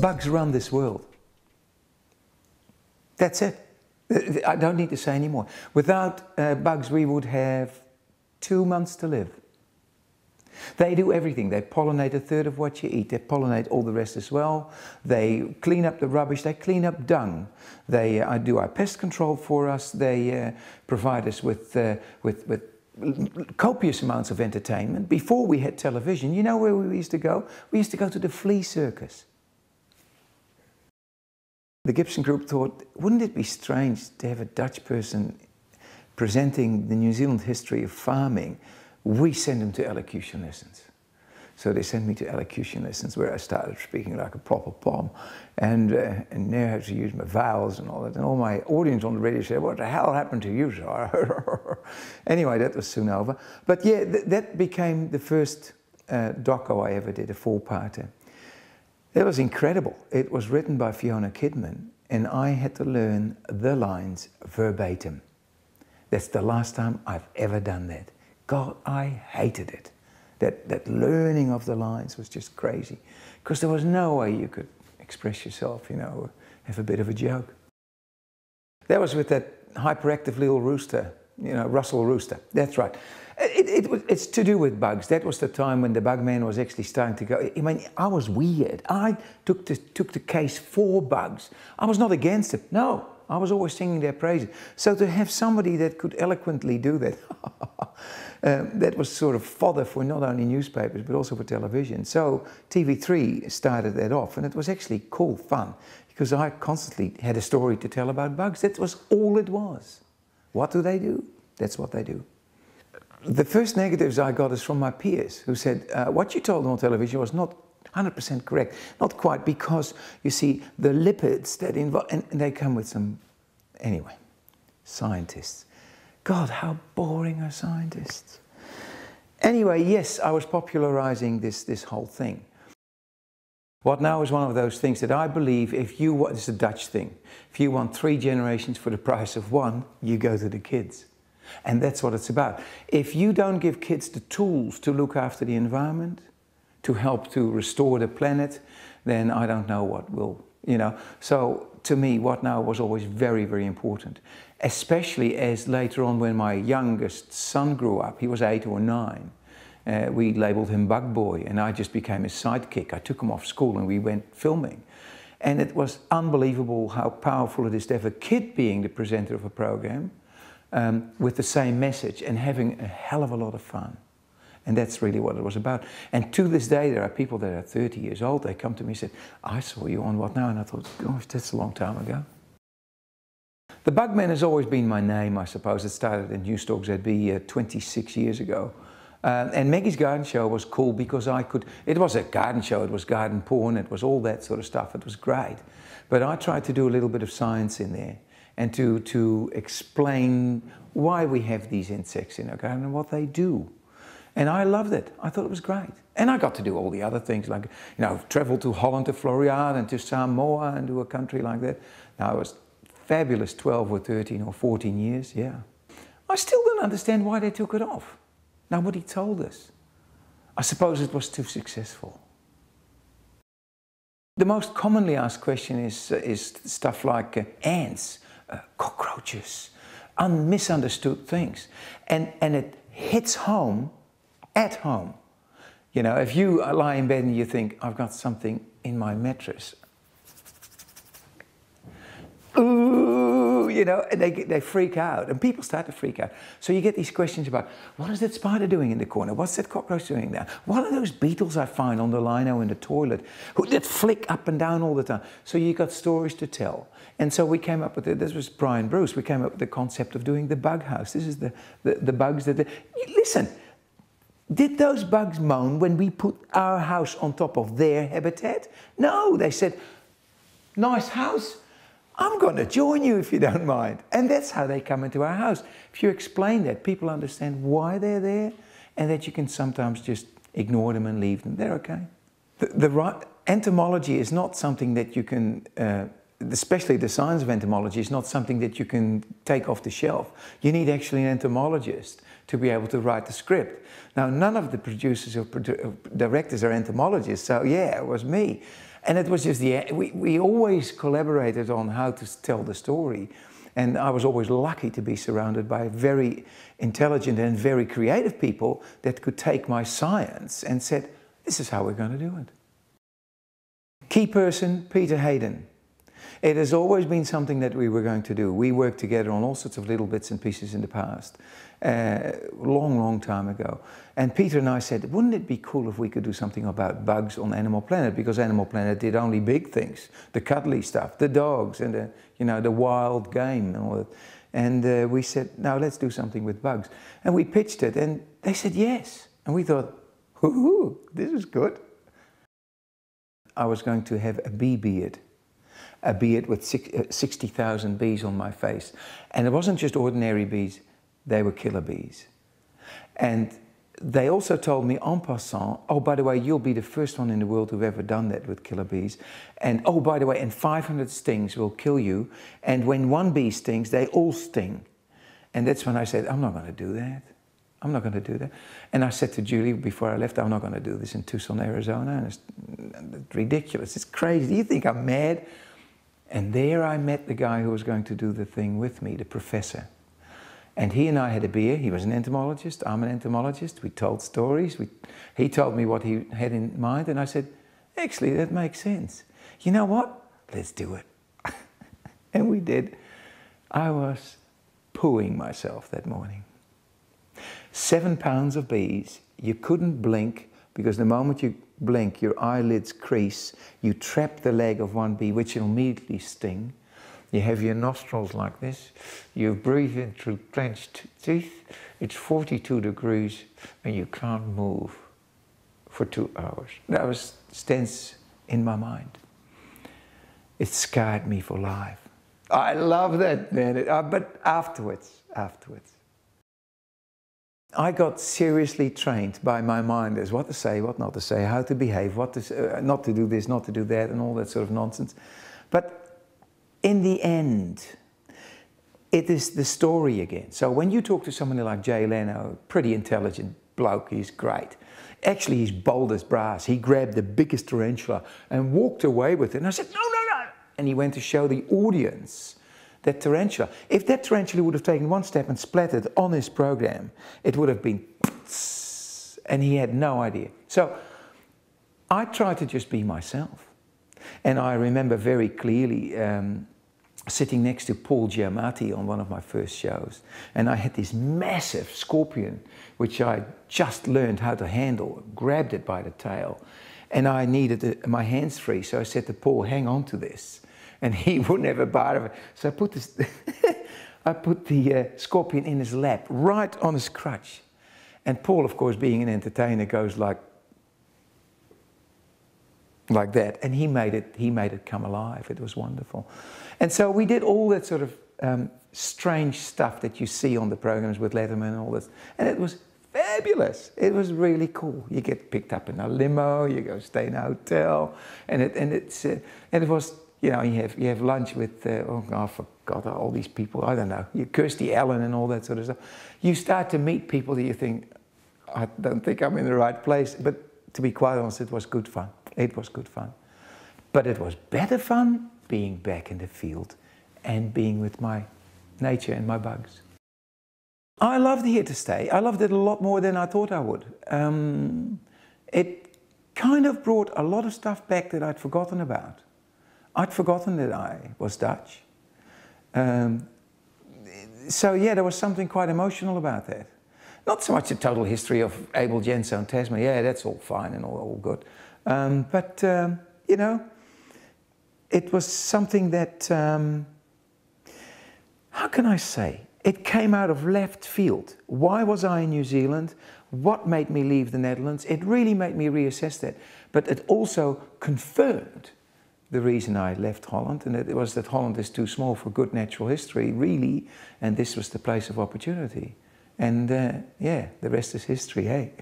Bugs run this world. That's it. I don't need to say any more. Without bugs, we would have 2 months to live. They do everything. They pollinate a third of what you eat. They pollinate all the rest as well. They clean up the rubbish. They clean up dung. They do our pest control for us. They provide us with copious amounts of entertainment. Before we had television, you know where we used to go? We used to go to the flea circus. The Gibson Group thought, wouldn't it be strange to have a Dutch person presenting the New Zealand history of farming? We send them to elocution lessons. So they sent me to elocution lessons where I started speaking like a proper pom and now I have to use my vowels and all that. And all my audience on the radio said, what the hell happened to you, sir? Anyway, that was soon over. But yeah, that became the first doco I ever did, a 4-parter. It was incredible. It was written by Fiona Kidman and I had to learn the lines verbatim. That's the last time I've ever done that. God, I hated it. That learning of the lines was just crazy because there was no way you could express yourself, you know, have a bit of a joke. That was with that hyperactive little rooster, you know, Russell Rooster. That's right. It's to do with bugs. That was the time when the bug man was actually starting to go. I mean, I was weird. I took the case for bugs. I was not against it. No, I was always singing their praises. So to have somebody that could eloquently do that, that was sort of fodder for not only newspapers but also for television. So TV3 started that off and it was actually cool fun because I constantly had a story to tell about bugs. That was all it was. What do they do? That's what they do. The first negatives I got is from my peers who said, what you told them on television was not 100% correct. Not quite, because you see the lipids that involve, and they come with some, anyway, scientists. God, how boring are scientists? Anyway, yes, I was popularizing this whole thing. What now is one of those things that I believe if you want, it's a Dutch thing, if you want 3 generations for the price of 1, you go to the kids. And that's what it's about. If you don't give kids the tools to look after the environment, to help to restore the planet, then I don't know what will, you know. So to me, what now was always very, very important. Especially as later on when my youngest son grew up, he was 8 or 9. We labeled him Bug Boy and I just became his sidekick. I took him off school and we went filming. And it was unbelievable how powerful it is to have a kid being the presenter of a program with the same message and having a hell of a lot of fun. And that's really what it was about. And to this day, there are people that are 30 years old, they come to me and say, I saw you on What Now? And I thought, gosh, that's a long time ago. The Bugman has always been my name, I suppose. It started in Newstalk ZB 26 years ago. And Maggie's Garden Show was cool because it was a garden show, it was garden porn, it was all that sort of stuff, it was great. But I tried to do a little bit of science in there and to explain why we have these insects in our garden and what they do. And I loved it. I thought it was great. And I got to do all the other things, like, you know, travel to Holland, to Florian, and to Samoa, and to a country like that. Now, it was fabulous 12 or 13 or 14 years, yeah. I still don't understand why they took it off. Nobody told us. I suppose it was too successful. The most commonly asked question is stuff like ants, cockroaches, misunderstood things. And it hits home at home. You know, if you lie in bed and you think, I've got something in my mattress. Ooh, you know, and they freak out, and people start to freak out. So you get these questions about, what is that spider doing in the corner? What's that cockroach doing there? What are those beetles I find on the lino in the toilet that flick up and down all the time? So you got stories to tell. And so we came up with it. This was Bryan Bruce. We came up with the concept of doing the bug house. This is the bugs that... Listen, did those bugs moan when we put our house on top of their habitat? No, they said, nice house. I'm going to join you if you don't mind. And that's how they come into our house. If you explain that, people understand why they're there and that you can sometimes just ignore them and leave them. They're okay. Entomology is not something that you can, especially the science of entomology, is not something that you can take off the shelf. You need actually an entomologist to be able to write the script. Now, none of the producers or directors are entomologists, so yeah, it was me. And it was just we always collaborated on how to tell the story. And I was always lucky to be surrounded by very intelligent and very creative people that could take my science and said, this is how we're going to do it. Key person, Peter Hayden. It has always been something that we were going to do. We worked together on all sorts of little bits and pieces in the past, long time ago. And Peter and I said, wouldn't it be cool if we could do something about bugs on Animal Planet? Because Animal Planet did only big things, the cuddly stuff, the dogs and the, you know, the wild game and all that. And we said, now let's do something with bugs. And we pitched it and they said yes. And we thought, ooh, this is good. I was going to have a bee beard. A beard with 60,000 bees on my face. And it wasn't just ordinary bees, they were killer bees. And they also told me en passant, oh, by the way, you'll be the first one in the world who've ever done that with killer bees. And oh, by the way, and 500 stings will kill you. And when one bee stings, they all sting. And that's when I said, I'm not going to do that. I'm not going to do that. And I said to Julie before I left, I'm not going to do this in Tucson, Arizona. And it's ridiculous, it's crazy. Do you think I'm mad? And there I met the guy who was going to do the thing with me, the professor. And he and I had a beer. He was an entomologist, I'm an entomologist. We told stories. He told me what he had in mind. And I said, actually, that makes sense. You know what? Let's do it. And we did. I was pooing myself that morning. 7 pounds of bees. You couldn't blink because the moment you blink, your eyelids crease, you trap the leg of one bee, which will immediately sting. You have your nostrils like this, you breathe in through clenched teeth, it's 42 degrees, and you can't move for 2 hours. That was tense in my mind. It scarred me for life. I love that, man, but afterwards. I got seriously trained by my mind as what to say, what not to say, how to behave, what to, not to do this, not to do that, and all that sort of nonsense. But in the end, it is the story again. So when you talk to somebody like Jay Leno, pretty intelligent bloke, he's great. Actually, he's bold as brass. He grabbed the biggest tarantula and walked away with it. And I said, no, no, no. And he went to show the audience that tarantula. If that tarantula would have taken one step and splattered on his program, it would have been, and he had no idea. So I tried to just be myself. And I remember very clearly sitting next to Paul Giamatti on one of my first shows. And I had this massive scorpion, which I just learned how to handle, grabbed it by the tail. And I needed my hands free. So I said to Paul, hang on to this. And he wouldn't have a bite of it. So I put this, I put the scorpion in his lap, right on his crutch. And Paul, of course, being an entertainer, goes like that. And he made it come alive. It was wonderful. And so we did all that sort of strange stuff that you see on the programs with Letterman and all this. And it was fabulous. It was really cool. You get picked up in a limo, you go stay in a hotel, and it was. You know, you have lunch with, oh, I forgot all these people, I don't know, Kirstie Allen and all that sort of stuff. You start to meet people that you think, I don't think I'm in the right place. But to be quite honest, it was good fun. It was good fun. But it was better fun being back in the field and being with my nature and my bugs. I loved Here to Stay. I loved it a lot more than I thought I would. It kind of brought a lot of stuff back that I'd forgotten about. I'd forgotten that I was Dutch. So yeah, there was something quite emotional about that. Not so much the total history of Abel Jenso and Tasman, yeah, that's all fine and all good. But you know, it was something that, how can I say? It came out of left field. Why was I in New Zealand? What made me leave the Netherlands? It really made me reassess that. But it also confirmed the reason I left Holland, and it was that Holland is too small for good natural history, really, and this was the place of opportunity. And yeah, the rest is history, hey?